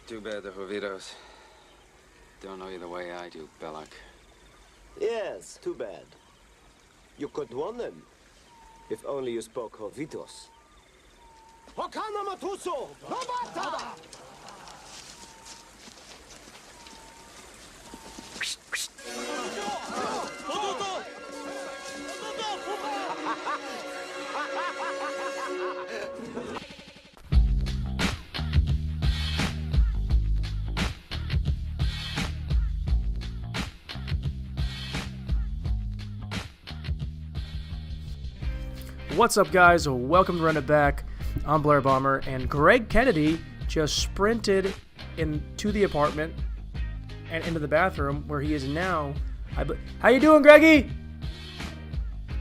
Too bad the Jovitos don't know you the way I do, Belloc. Yes, too bad. You could warn them. If only you spoke Jovitos. Hokana Matuso! Robata! What's up, guys? Welcome to Run It Back. I'm Blair Bomber, and Greg Kennedy just sprinted into the apartment and into the bathroom where he is now. How you doing, Greggy?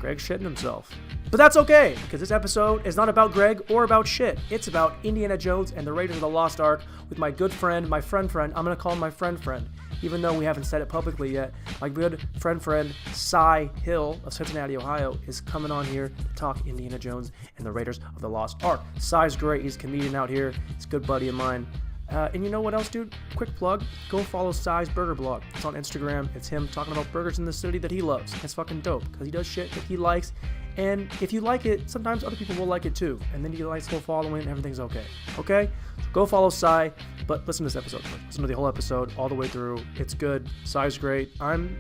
Greg's shitting himself. But that's okay, because this episode is not about Greg or about shit. It's about Indiana Jones and the Raiders of the Lost Ark with my good friend, my friend. I'm going to call him my friend. Even though we haven't said it publicly yet, my good friend, Cy Hill of Cincinnati, Ohio, is coming on here to talk Indiana Jones and the Raiders of the Lost Ark. Cy's great. He's a comedian out here. He's a good buddy of mine. And you know what else, dude? Quick plug. Go follow Cy's Burger Blog. It's on Instagram. It's him talking about burgers in the city that he loves. It's fucking dope because he does shit that he likes. And if you like it, sometimes other people will like it too. And then you get a nice little following and everything's okay. Okay? So go follow Cy. But listen to this episode first. Listen to the whole episode all the way through. It's good. Cy's great. I'm,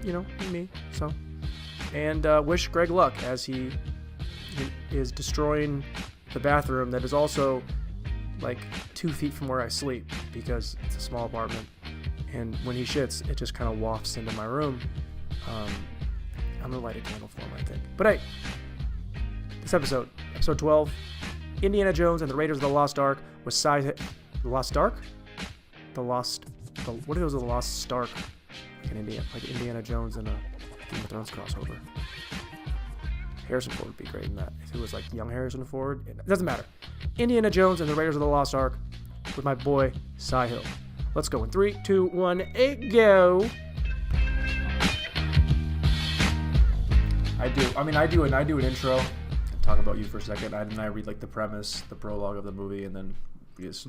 me. So. And wish Greg luck as he is destroying the bathroom that is also like 2 feet from where I sleep because it's a small apartment. And when he shits, it just kind of wafts into my room. I'm going to light a candle for him, I think. But hey. This episode 12, Indiana Jones and the Raiders of the Lost Ark with Cy. The Lost Ark? What if it was the Lost Stark? Like Indiana Jones and a Game of Thrones crossover. Harrison Ford would be great in that. If it was like young Harrison Ford, it doesn't matter. Indiana Jones and the Raiders of the Lost Ark with my boy Cy Hill. Let's go in 3, 2, 1, 8, go. I do an intro. Talk about you for a second, and then I read like the premise, the prologue of the movie, and then we just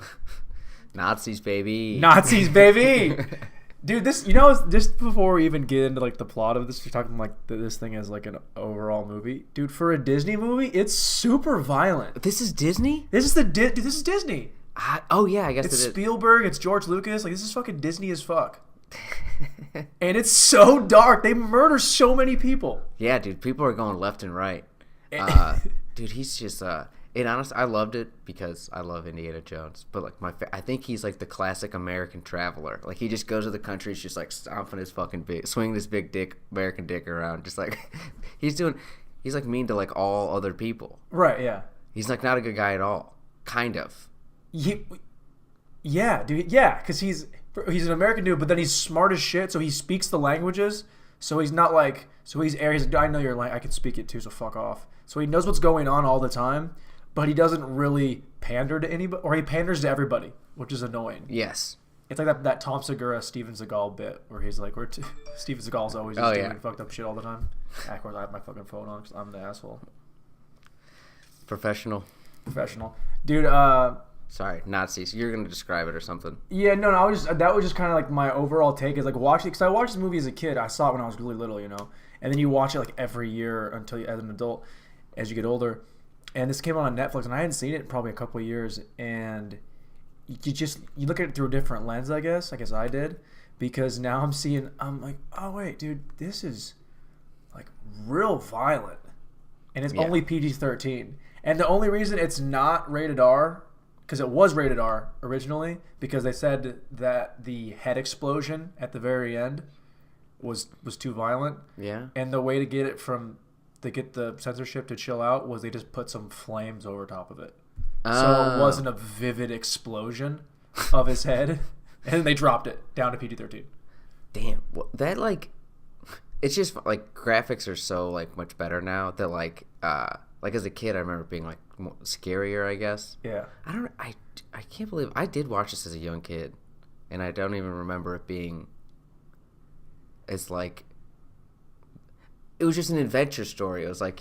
Nazis, baby. Dude, this, just before we even get into like the plot of this, we're talking like this thing as like an overall movie. Dude, for a Disney movie, it's super violent. This is Disney? This is Disney. Oh yeah, I guess it's Spielberg, it's George Lucas. Like, this is fucking Disney as fuck. And it's so dark. They murder so many people. Yeah, dude, people are going left and right. Dude, he's just and honestly, I loved it because I love Indiana Jones. But like I think he's like the classic American traveler. Like, he just goes to the country, he's just like stomping his swinging his big dick, American dick around, just like he's like mean to like all other people. Right? Yeah. He's like not a good guy at all. Kind of. Yeah, dude. Yeah, because he's an American dude, but then he's smart as shit. So he speaks the languages. So he's not like, he's like, I know your language, I can speak it too, so fuck off. So he knows what's going on all the time, but he doesn't really pander to anybody, or he panders to everybody, which is annoying. Yes. It's like that Tom Segura, Steven Seagal bit, where he's like, Steven Seagal's always just doing fucked up shit all the time. Of course, I have my fucking phone on because I'm the asshole. Professional. Dude, sorry, Nazis. You're gonna describe it or something. Yeah, no, that was just kind of like my overall take is like watching, because I watched this movie as a kid. I saw it when I was really little, and then you watch it like every year until as an adult, as you get older. And this came out on Netflix, and I hadn't seen it in probably a couple of years. And you look at it through a different lens, I guess I did, because now I'm like, oh wait, dude, this is like real violent, and it's only PG-13. And the only reason it's not rated R, because it was rated R originally, because they said that the head explosion at the very end was too violent. Yeah. And the way to get the censorship to chill out was they just put some flames over top of it. So it wasn't a vivid explosion of his head. And they dropped it down to PG-13. Damn. Well, that like, it's just like graphics are so like much better now that like as a kid I remember being like more scarier, I guess. Yeah. I can't believe I did watch this as a young kid, and I don't even remember it being. It's like it was just an adventure story. It was like,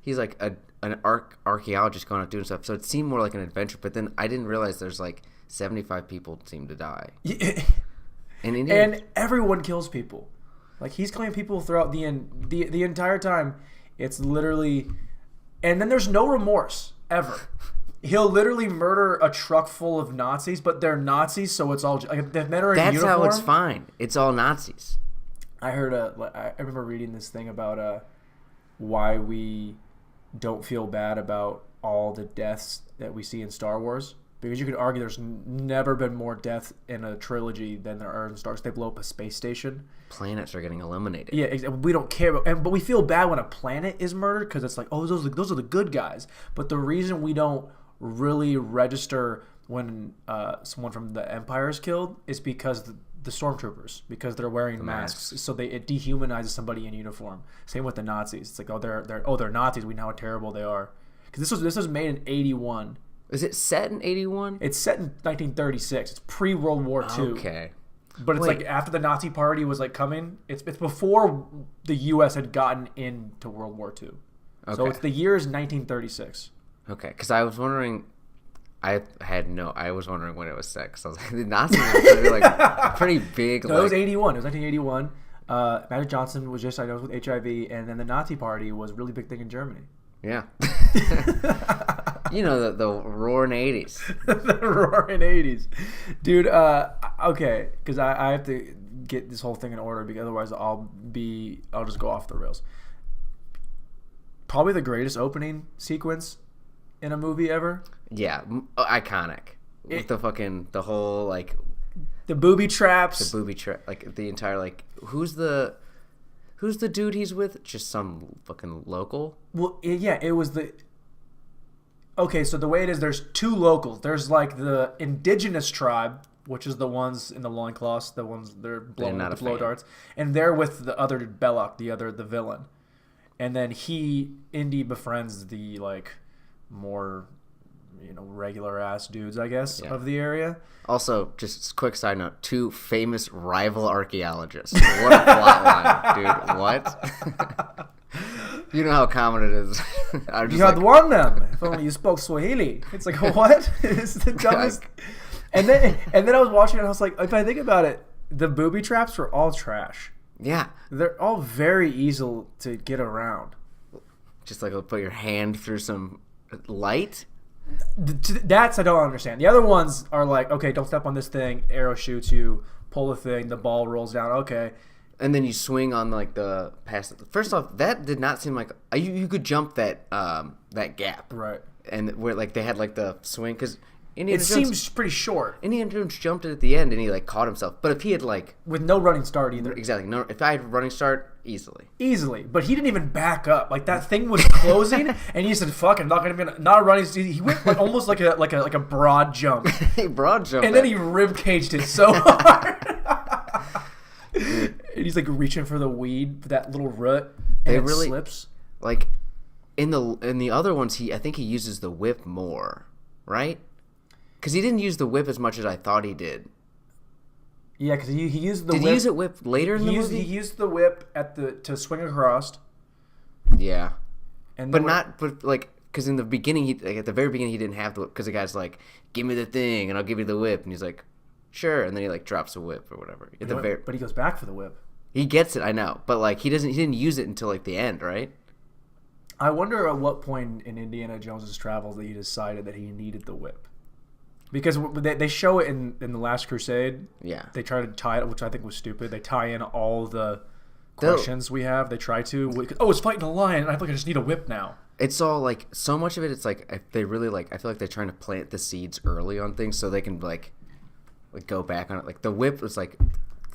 he's like an archaeologist going out doing stuff, so it seemed more like an adventure. But then I didn't realize there's like 75 people seem to die. And everyone kills people. Like, he's killing people throughout the entire time. It's literally... And then there's no remorse, ever. He'll literally murder a truck full of Nazis, but they're Nazis, so it's all... Like, the men are in uniform. That's how it's fine. It's all Nazis. I remember reading this thing about why we don't feel bad about all the deaths that we see in Star Wars. Because you could argue there's never been more death in a trilogy than there are in Star Wars. They blow up a space station. Planets are getting eliminated. Yeah, we don't care. But we feel bad when a planet is murdered because it's like, oh, those are the good guys. But the reason we don't really register when someone from the Empire is killed is because the stormtroopers, because they're wearing masks. So it dehumanizes somebody in uniform. Same with the Nazis. It's like, they're Nazis. We know how terrible they are. Because this was made in 1981. Is it set in 1981? It's set in 1936. It's pre-World War II. Okay. But it's like after the Nazi Party was like coming. It's before the U.S. had gotten into World War II. Okay. So the year is 1936. Okay, because I was wondering. I was wondering when it was set. Because I was like, the Nazis were like pretty big. No, it was 1981. It was 1981. Magic Johnson was just diagnosed with HIV, and then the Nazi Party was a really big thing in Germany. Yeah. You know, the roaring 80s. The roaring 80s. Dude, okay, because I have to get this whole thing in order, because otherwise I'll just go off the rails. Probably the greatest opening sequence in a movie ever. Yeah, iconic. With the whole, like... The booby traps. The booby trap. Like, the entire, like... Who's the dude he's with? Just some fucking local? Well, yeah, it was the... Okay, so the way it is, there's two locals. There's, like, the indigenous tribe, which is the ones in the loincloths, the ones they're blowing with the blow darts. And they're with the other Belloc, the villain. And then Indy befriends the, like, more, regular-ass dudes, I guess, of the area. Also, just a quick side note, 2 famous rival archaeologists. What a plot line, dude. What? You know how common it is. You had won them. If only you spoke Swahili. It's like, what? It's the dumbest. And then I was watching it and I was like, if I think about it, the booby traps were all trash. Yeah. They're all very easy to get around. Just like put your hand through some light? That's I don't understand. The other ones are like, okay, don't step on this thing. Arrow shoots you. Pull the thing. The ball rolls down. Okay. And then you swing on like the pass. First off, that did not seem like you could jump that gap, right? And where like they had like the swing because seems pretty short. Indiana Jones jumped it at the end and he like caught himself. But if he had like with no running start either, exactly. No, if I had running start easily, but he didn't even back up. Like that thing was closing, and he said, "Fuck, I'm not gonna be not running." He went like almost like a broad jump, a broad jump, and then he rib caged it so hard. And he's like reaching for the weed, that little root, and it slips. Like in the other ones, I think he uses the whip more, right? Because he didn't use the whip as much as I thought he did. Yeah, because he used the whip. Did he use it whip later in the movie? He used the whip to swing across. Yeah, but like because in the beginning, at the very beginning, he didn't have the whip because the guy's like, "Give me the thing, and I'll give you the whip," and he's like, "Sure," and then he like drops a whip or whatever. But he goes back for the whip. He gets it, I know, but like he didn't use it until like the end, right? I wonder at what point in Indiana Jones's travels that he decided that he needed the whip. Because they show it in The Last Crusade. Yeah. They try to tie it, which I think was stupid. They tie in all the questions we have. They try to. Oh, it's fighting a lion, and I feel like I just need a whip now. It's all like, so much of it, it's like, they really like, I feel like they're trying to plant the seeds early on things so they can like go back on it. Like the whip was like,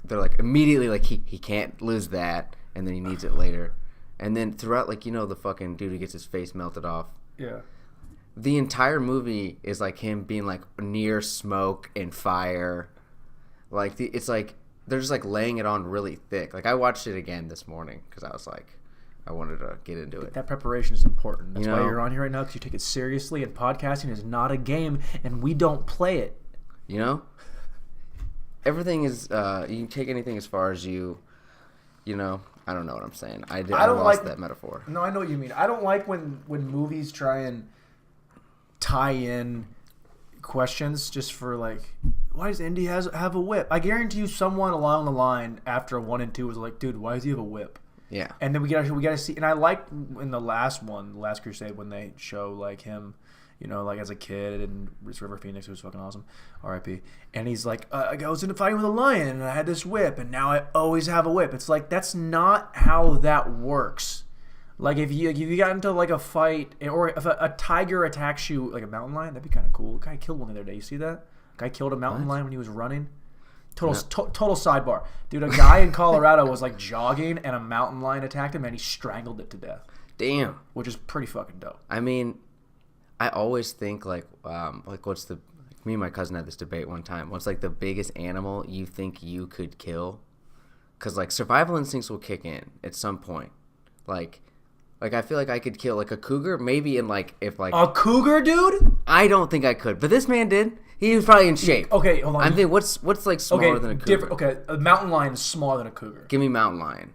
they're like immediately like, he can't lose that, and then he needs it later. And then throughout, like, the fucking dude who gets his face melted off. Yeah. The entire movie is like him being like near smoke and fire. Like it's like they're just like laying it on really thick. Like I watched it again this morning because I was like, I wanted to get into it. That preparation is important. That's why you're on here right now, because you take it seriously, and podcasting is not a game, and we don't play it. Everything is you can take anything as far as I don't know what I'm saying. I lost that metaphor. No, I know what you mean. I don't like when movies try and tie in questions just for like, why does Indy have a whip? I guarantee you, someone along the line after 1 and 2 was like, dude, why does he have a whip? Yeah. And then we got to see, and I like in the last one, the Last Crusade, when they show like him, you know, like as a kid in River Phoenix, who was fucking awesome, R.I.P. And he's like, I was in a fighting with a lion, and I had this whip, and now I always have a whip. It's like, that's not how that works. Like if you got into like a fight, or if a tiger attacks you, like a mountain lion, that'd be kind of cool. A guy killed one the other day. You see that? A guy killed a mountain lion when he was running. Total sidebar, dude. A guy in Colorado was like jogging, and a mountain lion attacked him, and he strangled it to death. Damn. Which is pretty fucking dope. I mean, I always think like what's the? Me and my cousin had this debate one time. What's like the biggest animal you think you could kill? Because like survival instincts will kick in at some point. Like I feel like I could kill like a cougar, maybe in like if like a cougar, dude. I don't think I could, but this man did. He was probably in shape. Okay, hold on. I'm thinking, what's like smaller than a cougar? Okay, a mountain lion is smaller than a cougar. Give me mountain lion.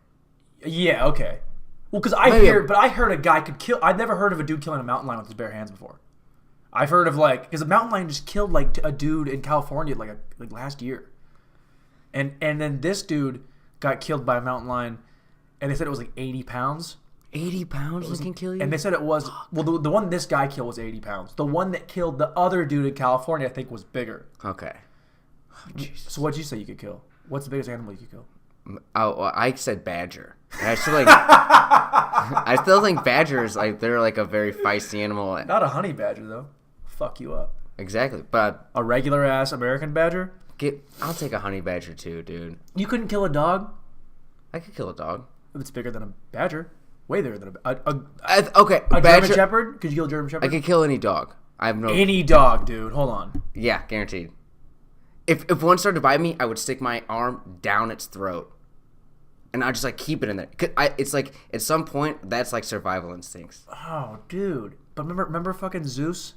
Yeah, okay. Well, because I heard a guy could kill. I'd never heard of a dude killing a mountain lion with his bare hands before. I've heard of like, because a mountain lion just killed like a dude in California like last year, and then this dude got killed by a mountain lion, and they said it was like 80 pounds. 80 pounds can kill you? And they said it was, well, the one this guy killed was 80 pounds. The one that killed the other dude in California, I think, was bigger. Okay. Oh, so what'd you say you could kill? What's the biggest animal you could kill? Oh, well, I said badger. I still like. I still think badgers they're like a very feisty animal. Not a honey badger though. Fuck you up. Exactly, but a regular ass American badger. I'll take a honey badger too, dude. You couldn't kill a dog. I could kill a dog. If it's bigger than a badger. Way bigger than okay. A badger, German Shepherd? Could you kill a German Shepherd? I could kill any dog. I have no. Any dog, dude. Hold on. Yeah, guaranteed. If one started to bite me, I would stick my arm down its throat, and I'd just like keep it in there. It's like at some point that's like survival instincts. Oh, dude. But remember fucking Zeus?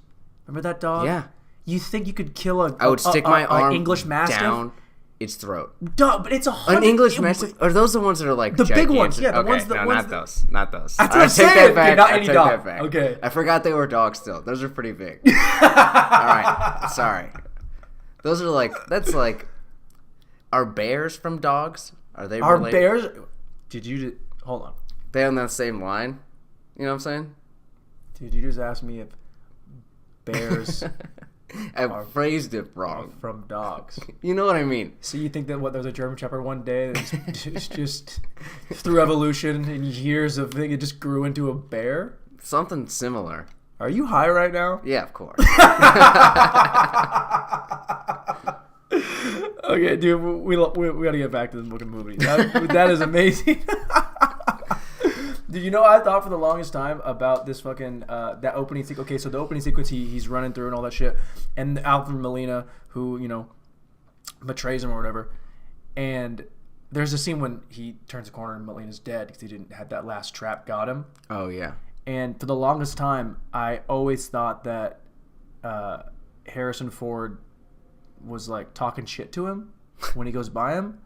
Remember that dog? Yeah. You think you could kill I would stick my arm English Mastiff down its throat. Dog, but it's an English Mastiff. Are those the ones that are like the gigantic? big ones? Yeah, the okay, ones that. No, ones not those. Not those. That's what I'm saying. Take that back. Okay, not any take dog. That back. Okay. I forgot they were dogs. Still, those are pretty big. All right, sorry. Those are like Are bears from dogs? Are they? Are related? Bears? Hold on. They on that same line? You know what I'm saying? Dude, you just asked me if bears. I phrased it wrong. From dogs. You know what I mean? So you think that there was a German Shepherd one day that just through evolution and years of thing, it just grew into a bear? Something similar. Are you high right now? Yeah, of course. Okay, dude, we gotta get back to the fucking movie. That is amazing. Did you know I thought for the longest time about this fucking that opening sequence? Okay, so the opening sequence, he's running through and all that shit, and Alfred Molina, who betrays him or whatever, and there's a scene when he turns the corner and Molina's dead because he didn't have that last trap got him. Oh yeah. And for the longest time, I always thought that Harrison Ford was like talking shit to him when he goes by him.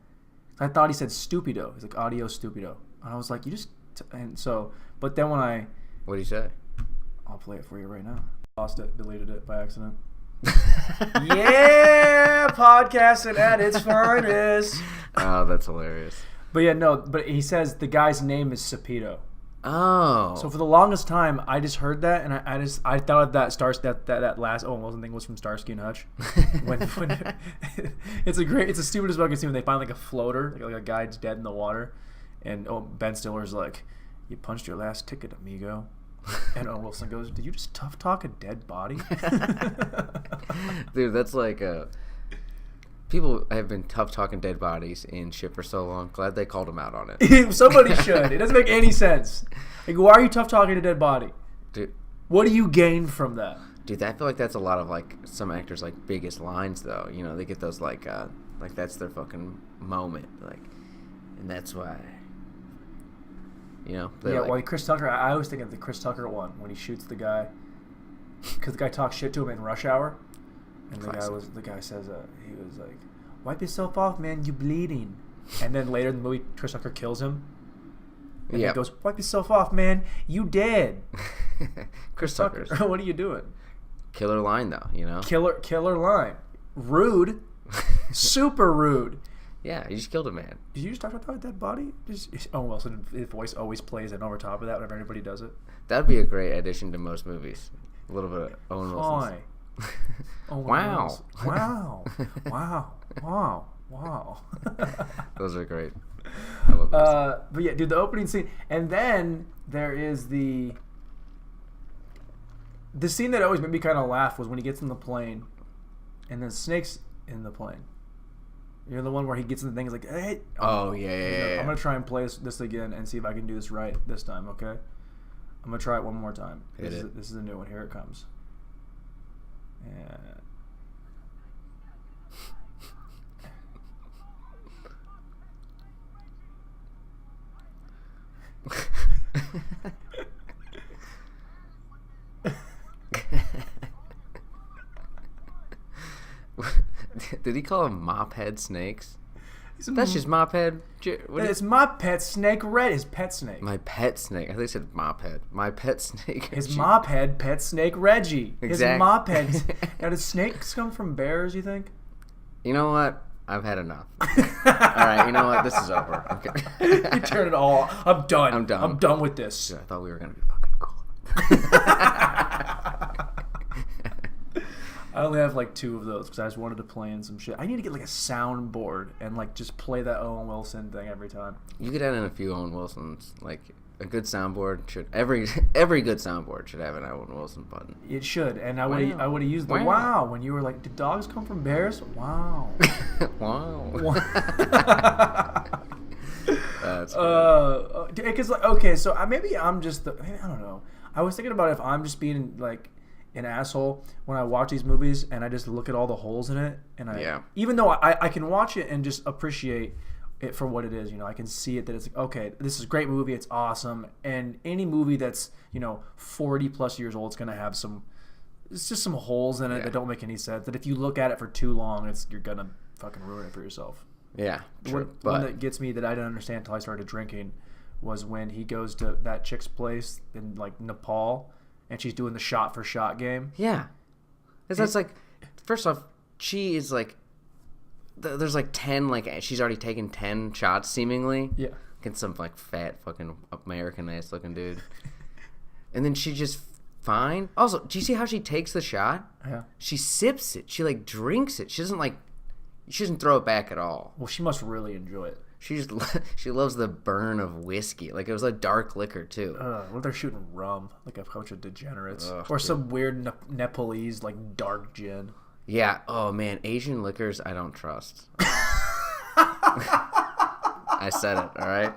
I thought he said stupido. He's like, adios stupido, and I was like, you just. And so, but then when what do you say? I'll play it for you right now. Lost it, deleted it by accident. Yeah, podcasting at its finest. Oh, that's hilarious. But yeah, no. But he says the guy's name is Sapito. Oh. So for the longest time, I just heard that, and I thought of that that last Owen Wilson thing was from Starsky and Hutch. when it's the stupidest fucking scene when they find like a floater, like a guy's dead in the water. And Ben Stiller's like, you punched your last ticket, amigo. And Owen Wilson goes, did you just tough talk a dead body? Dude, that's like people have been tough talking dead bodies in shit for so long. Glad they called him out on it. Somebody should. It doesn't make any sense. Like, why are you tough talking a dead body? Dude, what do you gain from that? Dude, I feel like that's a lot of like some actors like biggest lines though. You know, they get those like that's their fucking moment. Like, and that's why. You know, yeah. Well, Chris Tucker. I always think of the Chris Tucker one when he shoots the guy because the guy talks shit to him in Rush Hour, and the guy says he was like, "Wipe yourself off, man, you bleeding." And then later in the movie, Chris Tucker kills him. And he goes, "Wipe yourself off, man, you dead." Chris Tucker. What are you doing? Killer line though, you know. Killer line. Rude. Super rude. Yeah, he just killed a man. Did you just talk about that body? Owen Wilson, his voice always plays in over top of that whenever anybody does it. That'd be a great addition to most movies. A little bit of Owen Wilson. Wow. Wow. Wow. Wow. Wow. Those are great. I love those. But yeah, dude, the opening scene. And then there is the scene that always made me kind of laugh was when he gets in the plane and then Snake's in the plane. You know, the one where he gets in the thing, he's like, hey. Oh, yeah. I'm going to try and play this again and see if I can do this right this time, okay? I'm going to try it one more time. This is a new one. Here it comes. And... Did he call them mophead snakes? That's just mophead. It's my pet snake Red. His pet snake. My pet snake. I think they said mophead. My pet snake. His mophead pet snake Reggie. Exactly. His mophead. Now, do snakes come from bears, you think? You know what? I've had enough. All right, you know what? This is over. Okay. You turn it all. I'm done. I'm done. I'm done with this. Dude, I thought we were going to be fucking cool. I only have like 2 of those because I just wanted to play in some shit. I need to get like a soundboard and like just play that Owen Wilson thing every time. You could add in a few Owen Wilsons. Like a good soundboard should every good soundboard should have an Owen Wilson button. It should, and I would have used the wow when you were like, "Did dogs come from bears?" Wow. Wow. That's because like okay, so maybe I'm just I don't know. I was thinking about if I'm just being like an asshole when I watch these movies and I just look at all the holes in it, and even though I can watch it and just appreciate it for what it is, you know, I can see it that it's like, okay, this is a great movie, it's awesome, and any movie that's, you know, 40 plus years old is gonna have it's just some holes in it that don't make any sense. That if you look at it for too long, you're gonna fucking ruin it for yourself. Yeah, true. One that gets me that I didn't understand until I started drinking was when he goes to that chick's place in like Nepal. And she's doing the shot for shot game. Yeah. That's like, first off, she is like, there's like 10, like, she's already taken 10 shots seemingly. Yeah. Against some like fat fucking American ass looking dude. And then she just fine. Also, do you see how she takes the shot? Yeah. She sips it. She like drinks it. She doesn't throw it back at all. Well, she must really enjoy it. She loves the burn of whiskey. Like, it was a dark liquor, too. What if they're shooting rum? Like a bunch of degenerates. Ugh, or some weird Nepalese, like, dark gin. Yeah. Oh, man. Asian liquors, I don't trust. I said it, all right?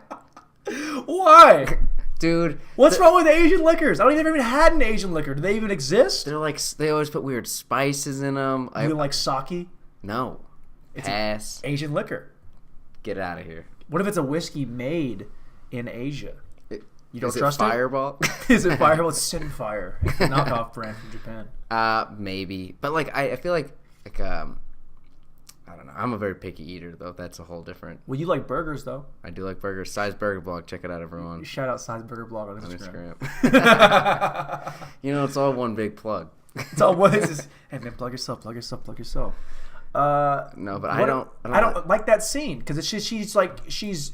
Why? Dude. What's wrong with Asian liquors? I don't even had an Asian liquor. Do they even exist? They're like, they always put weird spices in them. You mean like sake? No. Pass. Asian liquor. Get out of here. What if it's a whiskey made in Asia? You don't Is trust it Fireball? Is it Fireball? It's Sinfire. It's a knockoff brand from Japan. Maybe. But like I feel like I don't know. I'm a very picky eater though. That's a whole different. Well, you like burgers though. I do like burgers. Size Burger Blog. Check it out, everyone. Shout out Size Burger Blog on Instagram. You know, it's all one big plug. It's all one. Hey man, plug yourself. Plug yourself. Plug yourself. No, but I don't like that scene because she's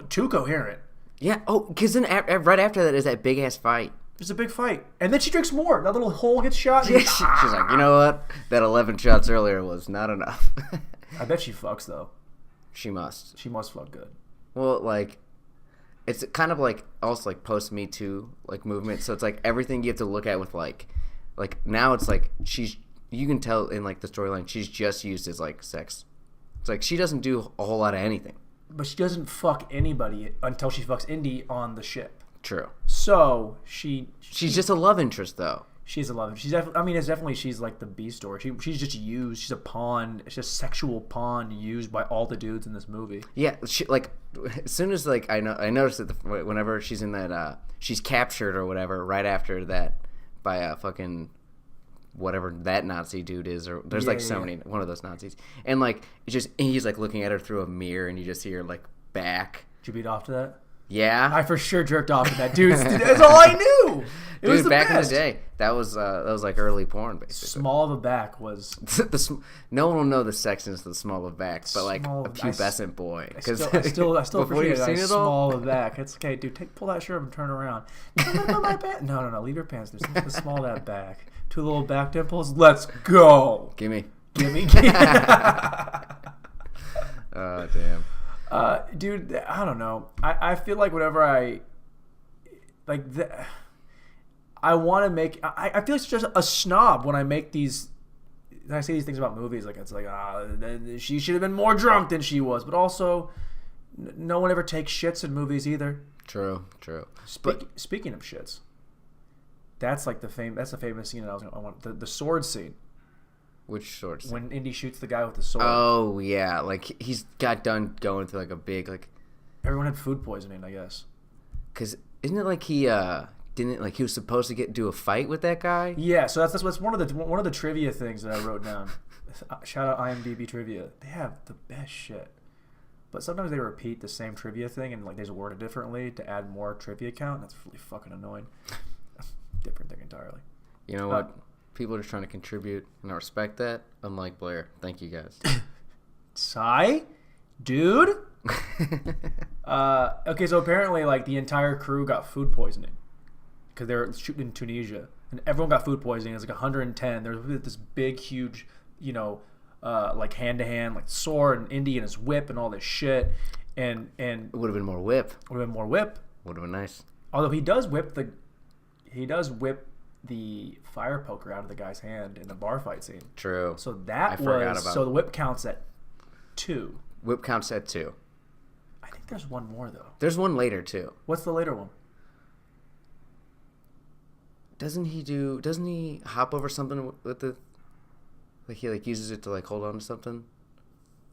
too coherent. Yeah. Oh, because then right after that is that big ass fight. There's a big fight, and then she drinks more. That little hole gets shot. Yeah, she's like, you know what? That 11 shots earlier was not enough. I bet she fucks though. She must. She must fuck good. Well, like, it's kind of like also like post Me Too like movement. So it's like everything you have to look at with like now it's like you can tell in like the storyline she's just used as like sex. It's like she doesn't do a whole lot of anything. But she doesn't fuck anybody until she fucks Indy on the ship. True. So she's just a love interest though. She's a love interest. She's like the B story. She's just used. She's a pawn. It's just a sexual pawn used by all the dudes in this movie. Yeah, she, like as soon as like I noticed that whenever she's in that she's captured or whatever right after that by a fucking whatever that Nazi dude is, or there's many one of those Nazis, and like it's just he's like looking at her through a mirror, and you just see her like back. Did you beat off to that? Yeah. I for sure jerked off to that. Dude, that's all I knew. It was the back best. in the day, that was like early porn, basically. Small of a back was... No one will know the sexiness of the small of back, but like Small a pubescent boy. I still before you've appreciate seen that it all? small of a back. It's okay, dude. Pull that shirt up and turn around. No. Leave your pants. There's the small of that back. 2 little back dimples. Let's go. Gimme. Oh, damn. Dude, I don't know. I feel like whenever I want to make... I feel like just a snob when I make these... I say these things about movies. Like, it's like, she should have been more drunk than she was. But also, no one ever takes shits in movies either. True. Speaking of shits, that's like the famous scene that I want the sword scene. Which sword scene? When Indy shoots the guy with the sword. Oh, yeah. Like, he's got done going through like a big, like... Everyone had food poisoning, I guess. Because isn't it like he... Didn't like he was supposed to do a fight with that guy? Yeah, so that's one of the trivia things that I wrote down. Shout out IMDb trivia. They have the best shit, but sometimes they repeat the same trivia thing and like they just word it differently to add more trivia count. That's really fucking annoying. Different thing entirely. You know what? People are just trying to contribute, and I respect that. Unlike Blair, thank you guys. Sigh, dude. Okay, so apparently like the entire crew got food poisoning. Because they were shooting in Tunisia, and everyone got food poisoning. It was like 110. There was this big, huge, like hand-to-hand, like sword and Indy and his whip and all this shit. And it would have been more whip. Would have been more whip. Would have been nice. Although he does whip the fire poker out of the guy's hand in the bar fight scene. True. So the whip counts at 2. Whip counts at 2. I think there's one more though. There's one later too. What's the later one? Doesn't he hop over something with the... Like he like uses it to like hold on to something?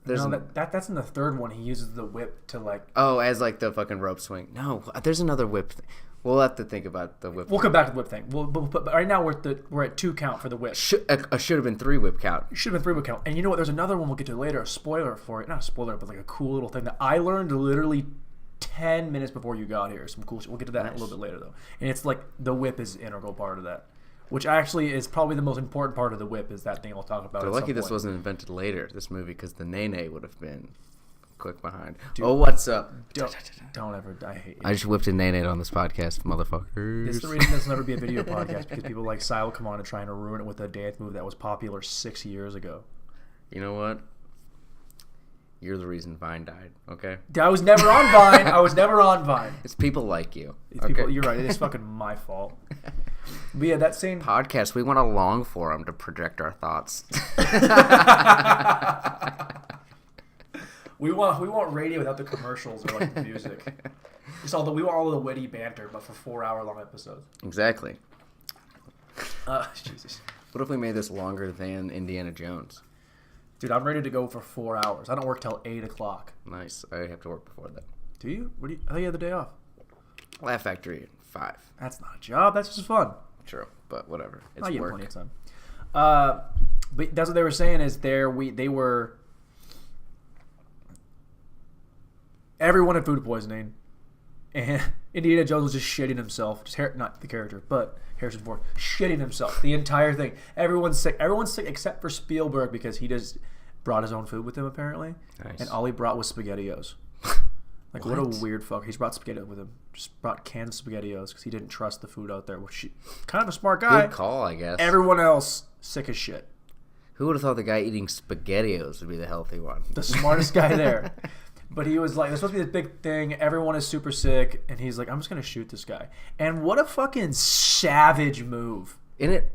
That's in the third one. He uses the whip to like... Oh, as like the fucking rope swing. No, there's another whip thing. We'll have to think about the whip. We'll come back to the whip thing. But right now we're at 2 count for the whip. Should have been 3 whip count. Should have been 3 whip count. And you know what? There's another one we'll get to later. A spoiler for it. Not a spoiler, but like a cool little thing that I learned literally 10 minutes before you got here. Some cool shit. We'll get to that a little bit later, though. And it's like the whip is an integral part of that, which actually is probably the most important part of the whip is that thing I'll talk about. They're lucky this wasn't invented later, this movie, because the Nene would have been quick behind. Dude, oh, what's up? Don't ever. I hate you. I just whipped a Nene on this podcast, motherfuckers. This is the reason this will never be a video podcast, because people like Cy will come on and trying to ruin it with a dance move that was popular 6 years ago. You know what? You're the reason Vine died, okay? I was never on Vine. It's people like you. You're right. It is fucking my fault. But yeah, that same podcast, we want a long forum to project our thoughts. We want radio without the commercials or like the music. We want all the witty banter, but for 4-hour long episodes. Exactly. Jesus. What if we made this longer than Indiana Jones? Dude, I'm ready to go for 4 hours. I don't work till 8 o'clock. Nice. I have to work before that. Do you? I thought you had the day off. Laugh Factory 5. That's not a job. That's just fun. True, but whatever. It's you have work. plenty of time. But that's what they were saying is they were. Everyone had food poisoning, and Indiana Jones was just shitting himself. Not the character, but Harrison Ford shitting himself the entire thing. Everyone's sick. Everyone's sick except for Spielberg because he just brought his own food with him apparently, nice. And all he brought was SpaghettiOs. Like what a weird fuck. He's brought SpaghettiOs with him. Just brought canned SpaghettiOs because he didn't trust the food out there. Which kind of a smart guy. Good call, I guess. Everyone else sick as shit. Who would have thought the guy eating SpaghettiOs would be the healthy one? The smartest guy there. But he was like, there's supposed to be this big thing. Everyone is super sick. And he's like, I'm just going to shoot this guy. And what a fucking savage move. In it,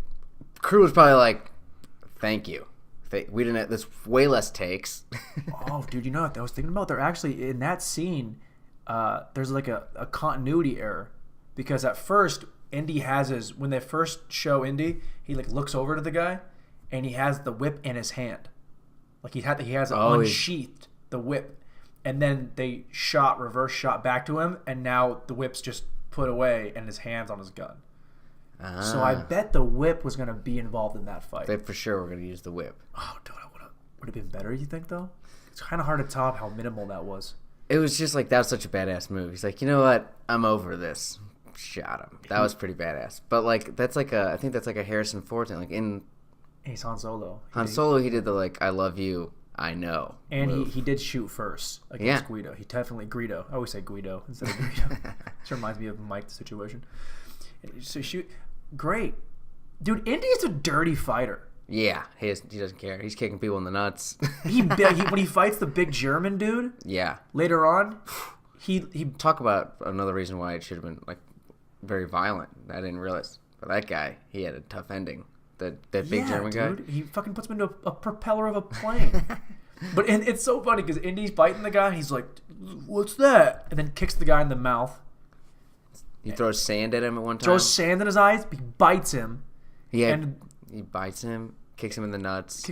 crew was probably like, thank you. We didn't have this way less takes. Oh, dude, you know what I was thinking about? They're actually, in that scene, there's like a continuity error. Because at first, Indy has when they first show Indy, he like looks over to the guy. And he has the whip in his hand. Like he has unsheathed the whip. And then they reverse shot back to him, and now the whip's just put away, and his hand's on his gun. Ah. So I bet the whip was going to be involved in that fight. They for sure were going to use the whip. Oh, dude, would have been better, you think, though? It's kind of hard to top how minimal that was. It was just like, that was such a badass move. He's like, you know what? I'm over this. Shot him. That was pretty badass. But like, that's like I think that's like a Harrison Ford thing. Like in He's Han Solo. He did the like, I love you, I know. And he did shoot first against Guido. He definitely Guido. I always say Guido instead of Guido. This reminds me of Mike the situation. So shoot, great, dude. Indy's a dirty fighter. Yeah, he doesn't care. He's kicking people in the nuts. When he fights the big German dude. Yeah. Later on, he talk about another reason why it should have been like very violent. I didn't realize, but that guy, he had a tough ending. That big German guy. Dude, he fucking puts him into a propeller of a plane. But it's so funny because Indy's biting the guy. And he's like, "What's that?" And then kicks the guy in the mouth. He throws sand at him at one time. Throws sand in his eyes. He bites him. And he bites him, kicks him in the nuts.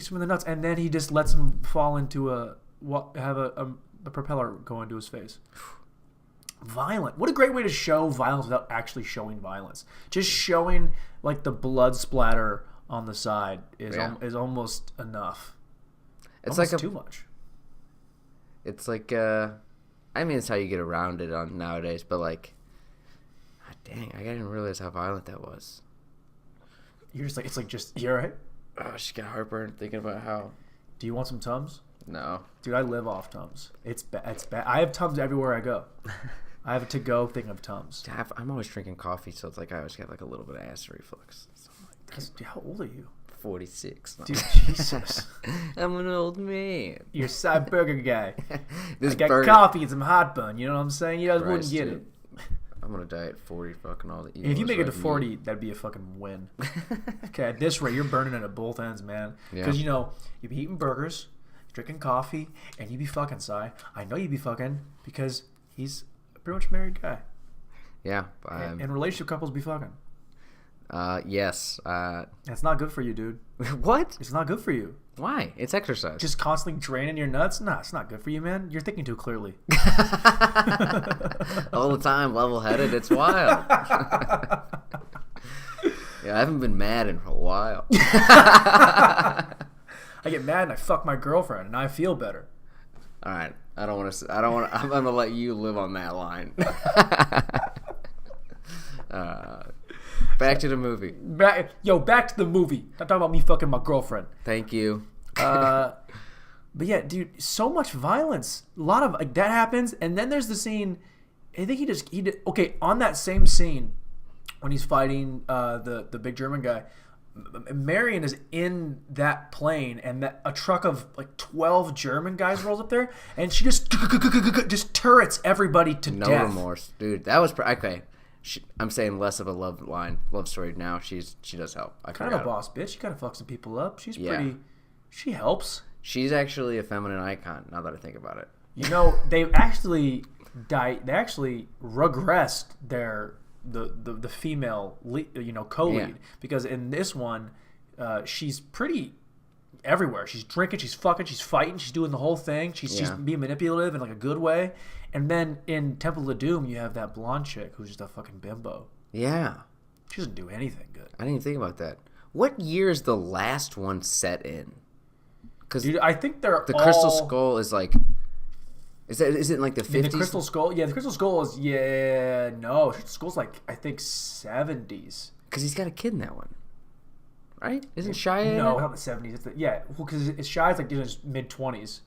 And then he just lets him fall into a propeller go into his face. Violent. What a great way to show violence without actually showing violence. Just showing like the blood splatter on the side is almost enough. It's almost like too much. It's like I mean, it's how you get around it on nowadays, but like, God dang, I didn't realize how violent that was. You're just like, you're right. Oh, I just got heartburn thinking about how. Do you want some Tums? No, dude, I live off Tums. It's bad. I have Tums everywhere I go. I have a to-go thing of Tums. I'm always drinking coffee, so it's like I always get like a little bit of acid reflux. How old are you? 46. Dude, Jesus. I'm an old man. You're a side burger guy. I got coffee and some heartburn. You know what I'm saying? You guys wouldn't get it. I'm gonna die at 40. Fucking all the. If you make it to 40, that'd be a fucking win. Okay, at this rate, you're burning it at both ends, man. Because you be eating burgers, drinking coffee, and you be fucking, Si. I know you be fucking because he's a pretty much married guy. Yeah. And relationship couples be fucking. Yes. That's not good for you, dude. What? It's not good for you. Why? It's exercise. Just constantly draining your nuts? Nah, it's not good for you, man. You're thinking too clearly. All the time, level-headed. It's wild. Yeah, I haven't been mad in a while. I get mad and I fuck my girlfriend and I feel better. All right. I don't want to. I'm gonna let you live on that line. Back to the movie. Back to the movie. Not talking about me fucking my girlfriend. Thank you. But yeah, dude, so much violence. A lot of like that happens, and then there's the scene. I think he did okay on that same scene when he's fighting the big German guy. Marion is in that plane, and a truck of like 12 German guys rolls up there, and she just turrets everybody to death. No remorse, dude. That was okay. I'm saying less of a love story now. She does help. Kind of a boss bitch. She kind of fucks some people up. She's pretty. She helps. She's actually a feminine icon. Now that I think about it. They actually regressed the female co-lead because in this one, she's pretty everywhere. She's drinking. She's fucking. She's fighting. She's doing the whole thing. She's being manipulative in like a good way. And then in Temple of Doom, you have that blonde chick who's just a fucking bimbo. Yeah. She doesn't do anything good. I didn't even think about that. What year is the last one set in? Because I think the Crystal Skull is like... Is it like the 50s? The Crystal Skull? Yeah, the Crystal Skull is... Yeah, no. Crystal Skull's like, I think, 70s. Because he's got a kid in that one. Right? Isn't Shia in it? No, not the 70s. Because Shia's like in his mid-20s.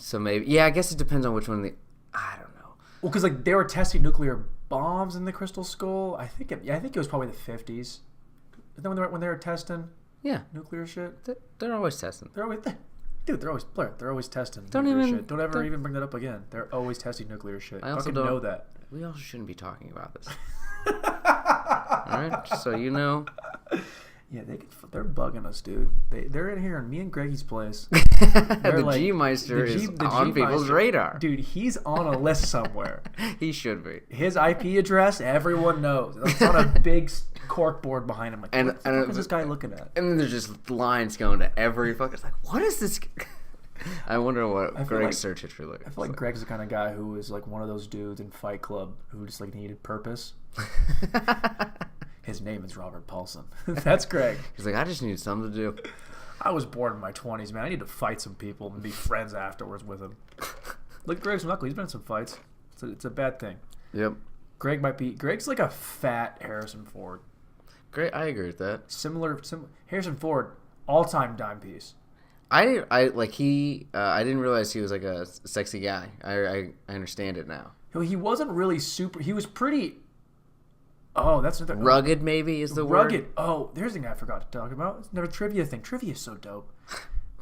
So maybe, yeah, I guess it depends on which one. I don't know. Well, because like they were testing nuclear bombs in the Crystal Skull. I think it was probably the 50s. Isn't that when they were testing? Yeah, nuclear shit. They're always testing. They're always testing. Shit. Don't ever even bring that up again. They're always testing nuclear shit. I also don't know that. We also shouldn't be talking about this. All right, just so you know. Yeah, they're bugging us, dude. They're in here in me and Greggy's place. The G-Meister is on people's radar. Dude, he's on a list somewhere. He should be. His IP address, everyone knows. It's on a big cork board behind him. Like, what the fuck is this guy looking at? And then there's just lines going to every fucking... It's like, what is this... I wonder what Greg's search history looks like. I feel like Greg's the kind of guy who is like one of those dudes in Fight Club who just like needed purpose. His name is Robert Paulson. That's Greg. He's like, I just need something to do. I was born in my 20s, man. I need to fight some people and be friends afterwards with them. Look at Greg's knuckle. He's been in some fights. It's a bad thing. Yep. Greg's like a fat Harrison Ford. Great, I agree with that. Similar Harrison Ford, all-time dime piece. I didn't realize he was like a sexy guy. I understand it now. He wasn't really super. He was pretty. Oh, that's another rugged. Maybe is the word. Rugged. Oh, there's a thing I forgot to talk about. It's another trivia thing. Trivia is so dope.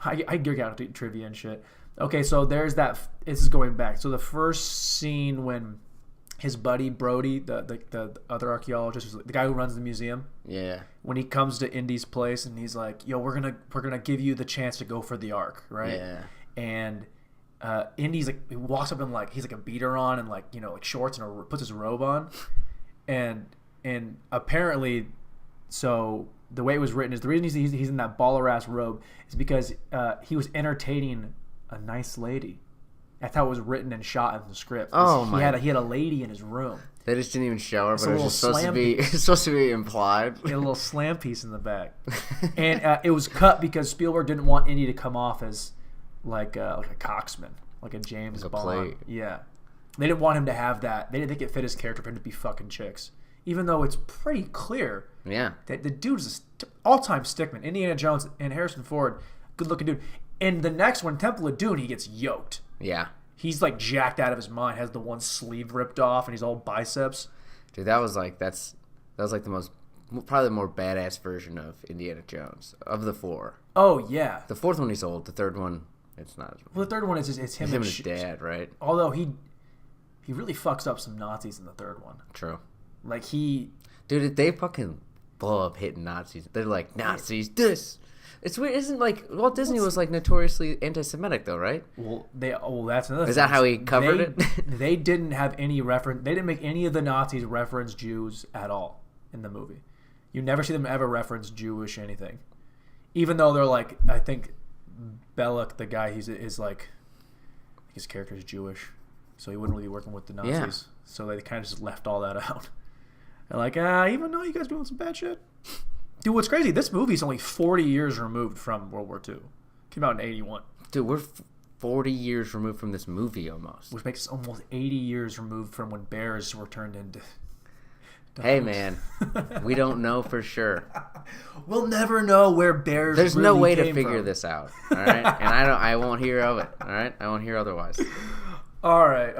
I geek out to trivia and shit. Okay, so there's that. This is going back. So the first scene when his buddy Brody, the other archaeologist, the guy who runs the museum. Yeah. When he comes to Indy's place and he's like, "Yo, we're gonna give you the chance to go for the Ark, right?" Yeah. And Indy's like, he walks up and like he's like a beater on and like like shorts and puts his robe on, and apparently, so the way it was written is the reason he's in that baller ass robe is because he was entertaining a nice lady. That's how it was written and shot in the script. Oh he had a lady in his room. They just didn't even show her, but it was just it's supposed to be implied. He had a little slam piece in the back, and it was cut because Spielberg didn't want Indy to come off as like a coxman, like a James Bond. Play. Yeah, they didn't want him to have that. They didn't think it fit his character for him to be fucking chicks, even though it's pretty clear. Yeah, that the dude's an all-time stickman. Indiana Jones and Harrison Ford, good-looking dude. In the next one, Temple of Doom, he gets yoked. Yeah. He's like jacked out of his mind, has the one sleeve ripped off, and he's all biceps. Dude, that was like probably the more badass version of Indiana Jones of the four. Oh yeah. The fourth one he's old. The third one, it's not. Well, the third one is it's him and his dad, right? Although he really fucks up some Nazis in the third one. True. Like he. Dude, they fucking blow up hitting Nazis. They're like Nazis. This. It's weird, isn't like Walt Disney was like notoriously anti-Semitic though, right? Well, that's another. Is that how he covered it? They didn't have any reference. They didn't make any of the Nazis reference Jews at all in the movie. You never see them ever reference Jewish anything, even though they're like, I think Belloc, the guy, is like, his character is Jewish, so he wouldn't really be working with the Nazis. Yeah. So they kind of just left all that out. They're like, even though you guys doing some bad shit. Dude, what's crazy, this movie's only 40 years removed from World War II. Came out in 81. Dude, we're 40 years removed from this movie almost. Which makes us almost 80 years removed from when bears were turned into... Hey, man. We don't know for sure. We'll never know where bears There's really no way to came figure from. this out, all right? And I won't hear of it, all right? I won't hear otherwise. All right.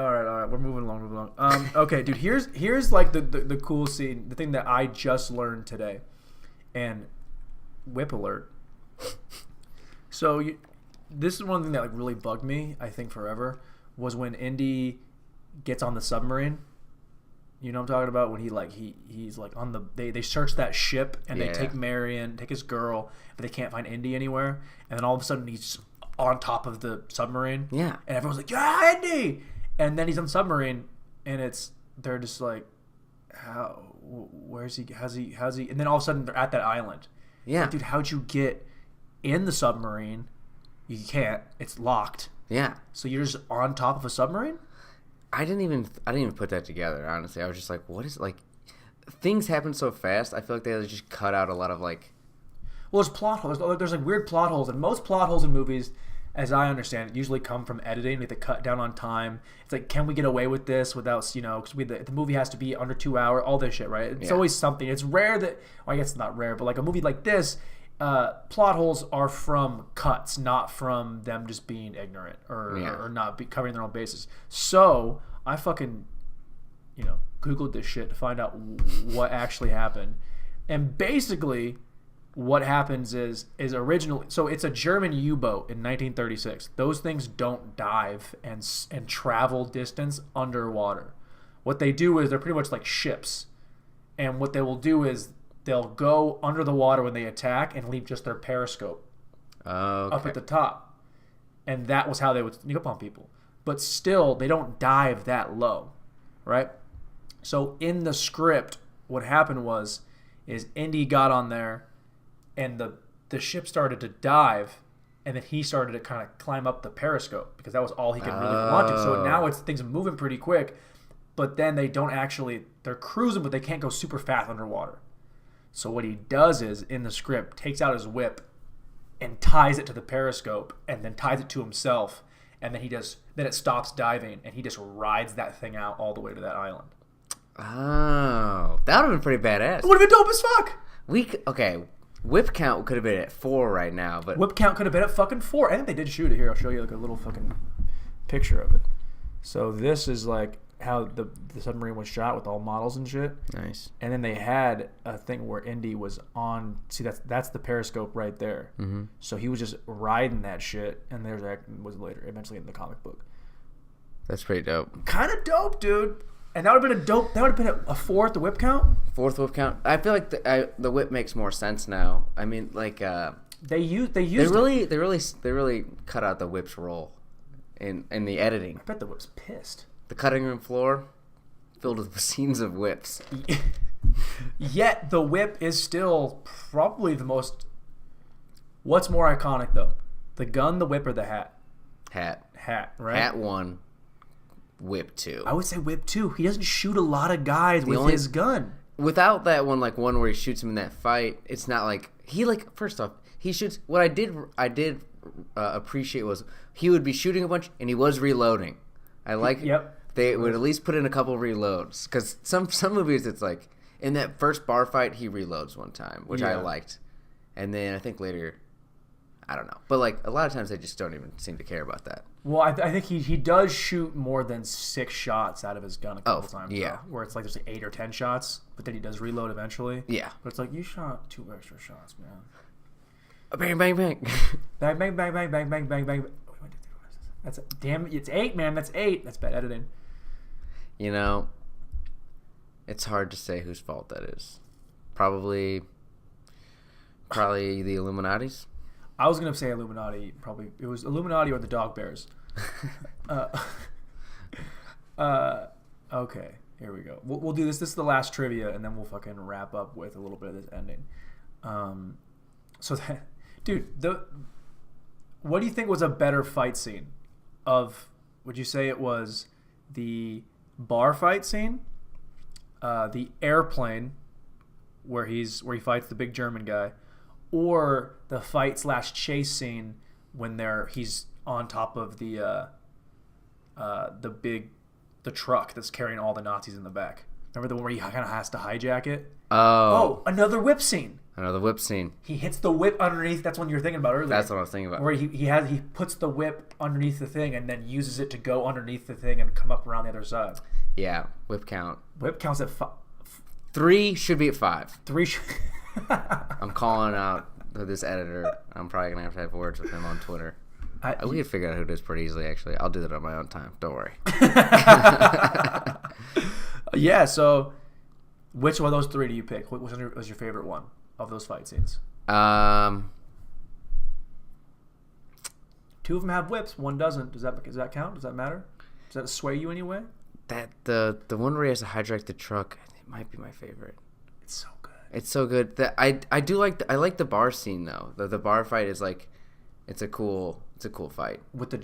We're moving along. Okay, dude. Here's like the cool scene. The thing that I just learned today, and whip alert. So this is one thing that like really bugged me. I think forever was when Indy gets on the submarine. You know what I'm talking about? When he's like on the they search that ship and they take Marion, take his girl, but they can't find Indy anywhere. And then all of a sudden he's on top of the submarine. Yeah. And everyone's like, "Yeah, Indy!" And then he's on the submarine, and they're just like, where's he? How's he? And then all of a sudden they're at that island. Yeah. Like, dude, how'd you get in the submarine? You can't. It's locked. Yeah. So you're just on top of a submarine? I didn't even put that together, honestly. I was just like, what is, like, things happen so fast. I feel like they just cut out a lot of, like... Well, there's plot holes. There's like weird plot holes, and most plot holes in movies, as I understand it, usually come from editing. They have to cut down on time. It's like, can we get away with this without, because the movie has to be under 2 hours, all this shit, right? It's always something. It's rare that, well, I guess it's not rare, but like a movie like this, plot holes are from cuts, not from them just being ignorant or not covering their own bases. So I fucking, Googled this shit to find out what actually happened. And basically what happens is originally, so it's a German U-boat in 1936. Those things don't dive and travel distance underwater. What they do is they're pretty much like ships. And what they will do is they'll go under the water when they attack and leave just their periscope up at the top. And that was how they would sneak up on people. But still, they don't dive that low, right? So in the script, what happened is Indy got on there, and the ship started to dive, and then he started to kind of climb up the periscope because that was all he could really want to. So now things are moving pretty quick, but then they're cruising, but they can't go super fast underwater. So what he does is, in the script, takes out his whip and ties it to the periscope and then ties it to himself and then it stops diving, and he just rides that thing out all the way to that island. Oh, that would have been pretty badass. It would have been dope as fuck. Okay, whip count could have been at 4 right now, but whip count could have been at fucking 4. I think they did shoot it here. I'll show you like a little fucking picture of it. So this is like how the submarine was shot with all models and shit. Nice. And then they had a thing where Indy was on. See, that's the periscope right there. Mm-hmm. So he was just riding that shit, and that was later, eventually in the comic book. That's pretty dope. Kind of dope, dude. And that would have been That would have been a 4th the whip count. 4th whip count. I feel like the whip makes more sense now. I mean, like they really cut out the whip's role in the editing. I bet the whip's pissed. The cutting room floor filled with scenes of whips. Yet the whip is still probably the most. What's more iconic though? The gun, the whip, or the hat? Hat, right? Hat 1, whip 2. I would say whip 2. He doesn't shoot a lot of guys with his gun. Without that one, like one where he shoots him in that fight, it's not like he like. First off, he shoots. What I did appreciate was he would be shooting a bunch and he was reloading. I like. Yep. They would at least put in a couple reloads because some movies it's like in that first bar fight he reloads one time, which I liked, and then I think later, I don't know, but like a lot of times they just don't even seem to care about that. Well, I think he does shoot more than 6 shots out of his gun a couple times. Yeah, though, where it's like there's like 8 or 10 shots, but then he does reload eventually. Yeah, but it's like you shot 2 extra shots, man. Bang bang bang, bang bang bang bang bang bang bang bang. That's damn. It's 8, man. That's 8. That's bad editing. You know, it's hard to say whose fault that is. Probably the Illuminati's. I was gonna say Illuminati. Probably it was Illuminati or the Dog Bears. Okay, here we go. We'll do this. This is the last trivia, and then we'll fucking wrap up with a little bit of this ending. So that, dude, what do you think was a better fight scene? Would you say it was the bar fight scene, the airplane where he fights the big German guy, or the fight / chase scene when he's on top of the truck that's carrying all the Nazis in the back? Remember the one where he kind of has to hijack it? Oh, another whip scene. Another whip scene. He hits the whip underneath. That's what you were thinking about earlier. That's what I was thinking about. Where he puts the whip underneath the thing and then uses it to go underneath the thing and come up around the other side. Yeah, whip count. Whip counts at 5. 3 should be at 5. 3 I'm calling out this editor. I'm probably going to have words with him on Twitter. We could figure out who it is pretty easily, actually. I'll do that on my own time. Don't worry. Yeah, so which one of those 3 do you pick? Which one was your favorite one of those fight scenes? 2 of them have whips. 1 doesn't. Does that count? Does that matter? Does that sway you anyway? That the one where he has to hijack the truck, it might be my favorite. It's so good. It's so good. That I do like I like the bar scene though. The bar fight is like it's a cool fight with the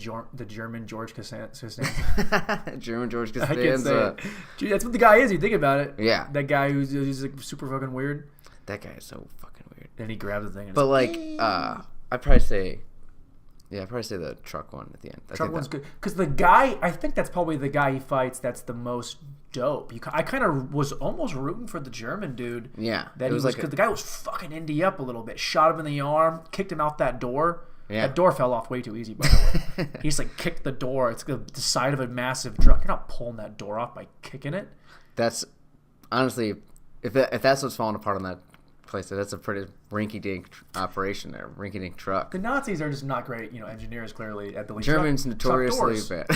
German George Costanza. German George I can't say Costanza. it. Dude, that's what the guy is. You think about it. Yeah. That guy who's like super fucking weird. That guy is so fucking weird. Then he grabs the thing. And but like, I'd probably say the truck one at the end. Truck one's good because the guy. I think that's probably the guy he fights. That's the most dope. I kind of was almost rooting for the German dude. Yeah. That he was because the guy was fucking Indy up a little bit. Shot him in the arm. Kicked him out that door. Yeah. That door fell off way too easy, by the way. He just like kicked the door. It's the side of a massive truck. You're not pulling that door off by kicking it. That's honestly, if that's what's falling apart on that place, that's a pretty rinky-dink operation there. Rinky-dink truck. The Nazis are just not great, engineers clearly at the least. Germans notoriously bad.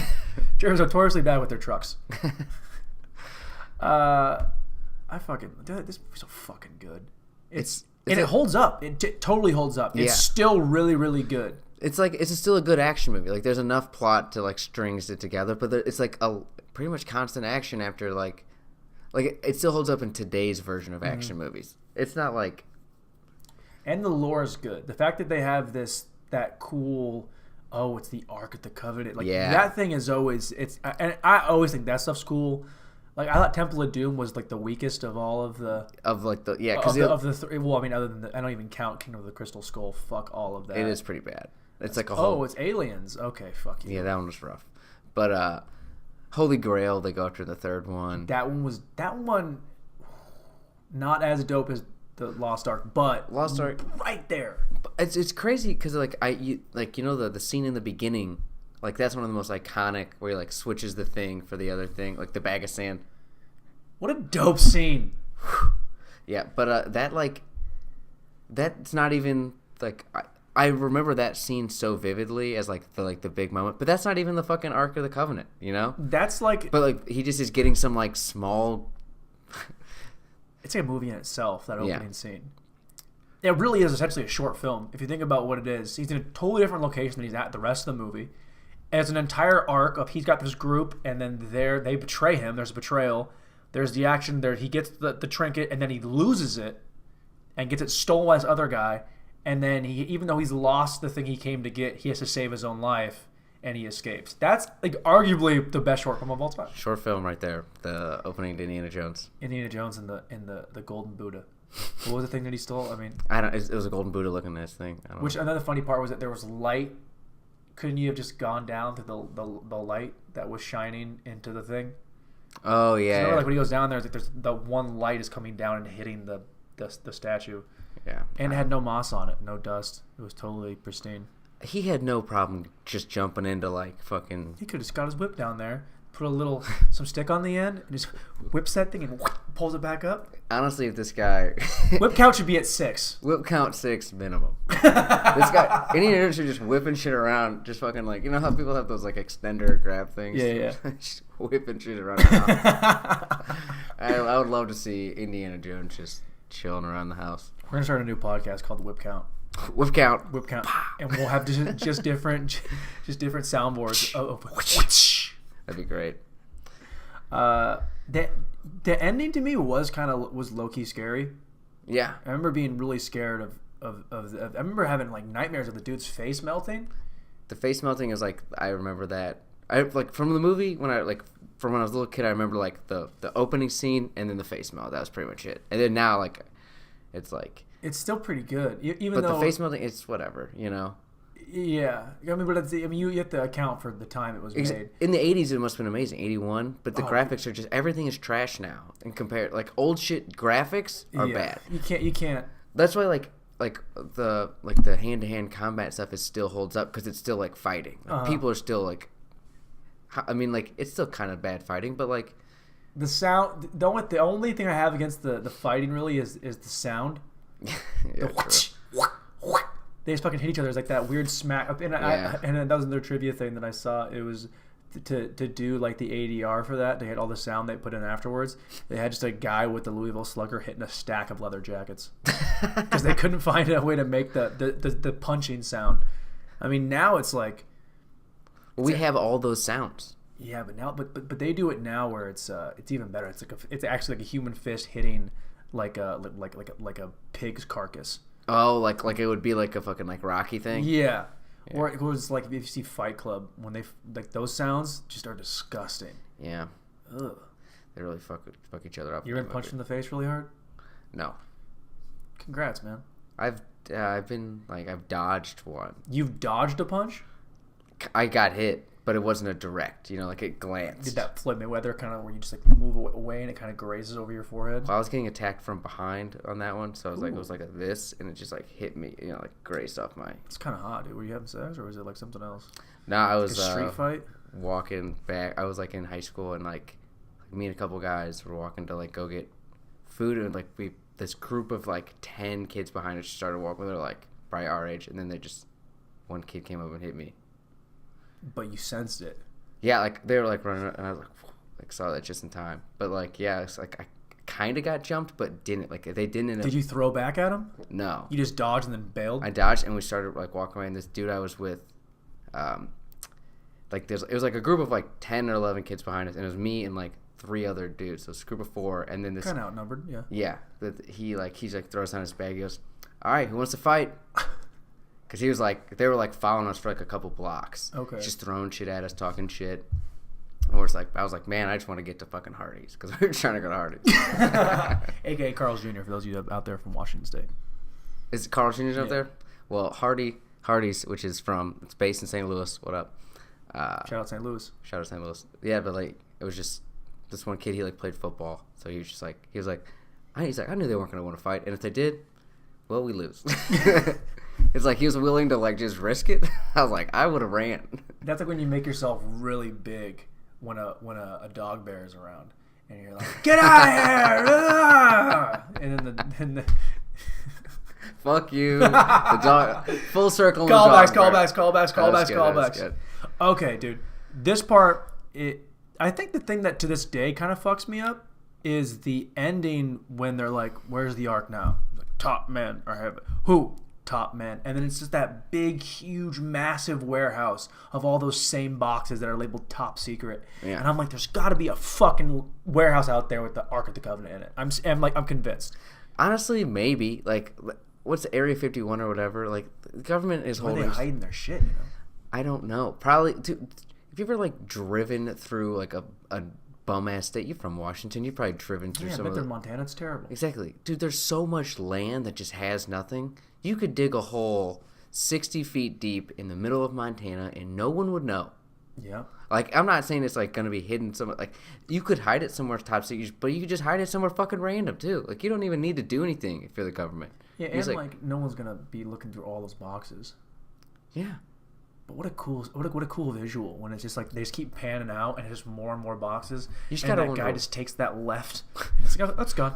Germans notoriously bad with their trucks. This movie's so fucking good. It holds up. It totally holds up. It's still really, really good. It's like it's still a good action movie. Like there's enough plot to like strings it together, but it's like a pretty much constant action after like it still holds up in today's version of action movies. It's not like. And the lore is good. The fact that they have that cool. Oh, it's the Ark of the Covenant. That thing is always and I always think that stuff's cool. Like I thought Temple of Doom was like the weakest of all of the because of the three. Well, I mean, other than I don't even count Kingdom of the Crystal Skull. Fuck all of that. It is pretty bad. It's like a whole. Oh, it's Aliens. Okay, fuck you. Yeah, that one was rough. But Holy Grail, they go after the third one. That one not as dope as the Lost Ark, but Lost Ark right there. It's crazy because the scene in the beginning, like that's one of the most iconic where he like switches the thing for the other thing, like the bag of sand. What a dope scene. Yeah, but that's not even like I remember that scene so vividly as like the big moment, but that's not even the fucking Ark of the Covenant, you know? That's like, but like he just is getting some like small. It's like a movie in itself, that opening scene. It really is essentially a short film. If you think about what it is, he's in a totally different location than he's at the rest of the movie. And it's an entire arc of he's got this group, and then they betray him. There's a betrayal. There's the action there. He gets the trinket, and then he loses it and gets it stolen by this other guy. And then even though he's lost the thing he came to get, he has to save his own life, and he escapes. That's like arguably the best short film of all time. Short film right there. The opening to Indiana Jones. Indiana Jones and the Golden Buddha. What was the thing that he stole? I mean, It was a golden Buddha looking nice thing. Which another funny part was that there was light. Couldn't you have just gone down to the light that was shining into the thing? Oh yeah. Remember, like when he goes down there, it's like there's the one light is coming down and hitting the statue. Yeah. And it had no moss on it, no dust. It was totally pristine. He had no problem just jumping into like fucking. He could have just got his whip down there, put some stick on the end, and just whips that thing and pulls it back up. Honestly, if this guy whip count should be at 6. Whip count 6 minimum. This guy, any nerd should just whipping shit around, just fucking like how people have those like extender grab things. Yeah. Just whipping shit around. The house. I would love to see Indiana Jones just chilling around the house. We're gonna start a new podcast called the Whip Count. Whip count, and we'll have just different soundboards. That'd be great. The ending to me was low key scary. Yeah, I remember being really scared of I remember having like nightmares of the dude's face melting. The face melting is like I remember that. I like from the movie when I was a little kid. I remember like the opening scene and then the face melt. That was pretty much it. And then now like it's like. It's still pretty good, but the face melting, it's whatever, you know. Yeah, I mean, you have to account for the time it was made. In the '80s, it must have been amazing. '81, but the graphics are just everything is trash now. And compared, like old shit graphics are bad. You can't. That's why like the hand-to-hand combat stuff still holds up because it's still like fighting. Like, people are still like. I mean, like it's still kind of bad fighting, but like. The sound. The only thing I have against the fighting really is the sound. Yeah, they just fucking hit each other. It's like that weird smack. And that was another trivia thing that I saw. It was to do like the ADR for that. They had all the sound they put in afterwards. They had just a guy with the Louisville Slugger hitting a stack of leather jackets because they couldn't find a way to make the punching sound. I mean, now it's like we have all those sounds. Yeah, but they do it now where it's even better. It's actually like a human fist hitting. Like a pig's carcass. Oh, like it would be like a fucking like Rocky thing. Yeah. Or it was like if you see Fight Club when they like those sounds just are disgusting. Yeah. Ugh. They really fuck each other up. You ever been punched in the face really hard? No. Congrats, man. I've dodged one. You've dodged a punch? I got hit. But it wasn't a direct, like it glanced. Did that Floyd Mayweather kind of where you just like move away and it kind of grazes over your forehead? Well, I was getting attacked from behind on that one, so I was like, it was like this, and it just like hit me, like grazed off my. It's kind of hot, dude. Were you having sex or was it like something else? No, I was like a street fight. Walking back. I was like in high school, and like me and a couple guys were walking to like go get food, and like this group of like 10 kids behind us started walking. They're like probably our age, and then one kid came up and hit me. But you sensed it. Yeah, like they were like running, and I was like saw that just in time. But like, yeah, it's like I kind of got jumped, but didn't. Like they didn't. Did you throw back at him? No. You just dodged and then bailed. I dodged, and we started like walking away. And this dude I was with, it was like a group of like 10 or 11 kids behind us, and it was me and like 3 other dudes. So it's a group of 4, and then this kind of outnumbered, yeah. Yeah, he's like throws down his bag. He goes, "All right, who wants to fight?" Because he was like, they were like following us for like a couple blocks. Okay. Just throwing shit at us, talking shit. And I was like, man, I just want to get to fucking Hardee's. Because we were trying to go to Hardee's. A.K.A. Carl's Jr. for those of you out there from Washington State. Is Carl's Jr. up there? Well, Hardy, Hardee's, which is it's based in St. Louis. What up? Shout out St. Louis. Shout out St. Louis. Yeah, but like it was just this one kid. He like played football, so he was like I knew they weren't gonna want to fight, and if they did, well, we lose. It's like he was willing to like just risk it. I was like, I would have ran. That's like when you make yourself really big when a dog bear is around, and you're like, get out of here! Ah! And then the Fuck you. The dog. Full circle. Callbacks. Okay, dude. This part, I think the thing that to this day kind of fucks me up is the ending when they're like, "Where's the Ark now?" Like, top men are heaven. Who? Top men. And then it's just that big, huge, massive warehouse of all those same boxes that are labeled top secret. Yeah. And I'm like, there's got to be a fucking warehouse out there with the Ark of the Covenant in it. I'm convinced. Honestly, maybe like. What's Area 51 or whatever? Like, the government is holding. Where are they hiding their shit, you know? I don't know. Probably. Dude, have you ever, like, driven through, like, a bum-ass state? You're from Washington. You've probably driven through some of the... Montana. It's terrible. Exactly. Dude, there's so much land that just has nothing. You could dig a hole 60 feet deep in the middle of Montana, and no one would know. Yeah. Like, I'm not saying it's, like, going to be hidden somewhere. Like, you could hide it somewhere top secret, but you could just hide it somewhere fucking random, too. Like, you don't even need to do anything if you're the government. Yeah, and like no one's gonna be looking through all those boxes. Yeah, but what a cool visual when it's just like they just keep panning out and it's just more and more boxes. You just and gotta that guy just takes that left. And it's like, oh, that's gone.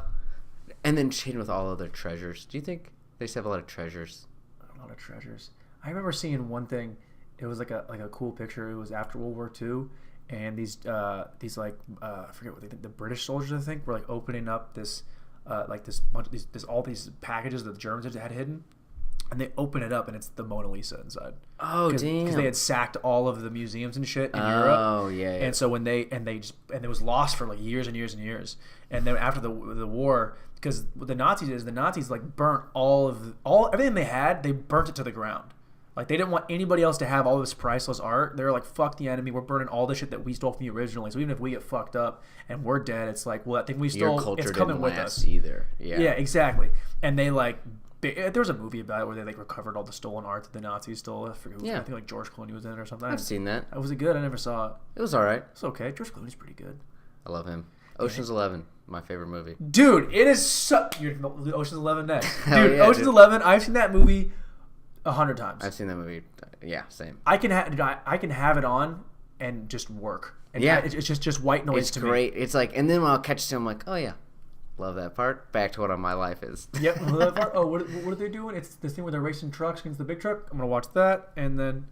And then hidden with all of their treasures. Do you think they just have a lot of treasures? A lot of treasures. I remember seeing one thing. It was like a cool picture. It was after World War II, and these I forget what they think. The British soldiers, I think, were like opening up this. All these packages that the Germans had hidden, and they open it up and it's the Mona Lisa inside. Oh damn! Because they had sacked all of the museums and shit in Europe. Oh yeah. And so when it was lost for like years and years and years, and then after the war, because what the Nazis like burnt everything they had. They burnt it to the ground. Like, they didn't want anybody else to have all this priceless art. They were like, fuck the enemy. We're burning all the shit that we stole from you originally. So even if we get fucked up and we're dead, it's like, well, that thing we stole, it's coming with us. Either. Yeah. Yeah, exactly. And they, like, there was a movie about it where they, like, recovered all the stolen art that the Nazis stole. I forget. I think, like, George Clooney was in it or something. I've seen that. Was it good? I never saw it. It was all right. It's okay. George Clooney's pretty good. I love him. Ocean's 11, my favorite movie. Dude, it is you're Ocean's 11 next. Dude, yeah, Ocean's 11, I've seen that movie 100 times. I've seen that movie. Yeah, same. I can have it on and just work. And yeah, it's just white noise to me. It's great. It's like, and then when I'll catch it, I'm like, oh yeah, love that part. Back to what my life is. Yep. That part. Oh, what are they doing? It's the scene where they're racing trucks against the big truck. I'm gonna watch that, and then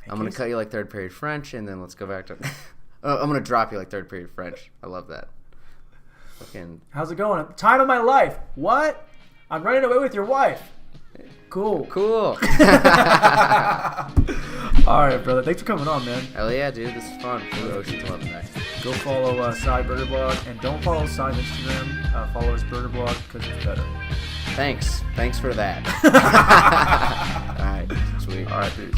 I'm gonna cut you like third period French, and then let's go back to. I'm gonna drop you like third period French. I love that. Fucking. How's it going? Time of my life. What? I'm running away with your wife. Cool. All right, brother. Thanks for coming on, man. Hell yeah, dude. This is fun. Go to Ocean's 11 next. Go follow Cy Burger Blog, and don't follow Cy on Instagram. Follow his Burger Blog because it's better. Thanks for that. All right, sweet. All right, peace.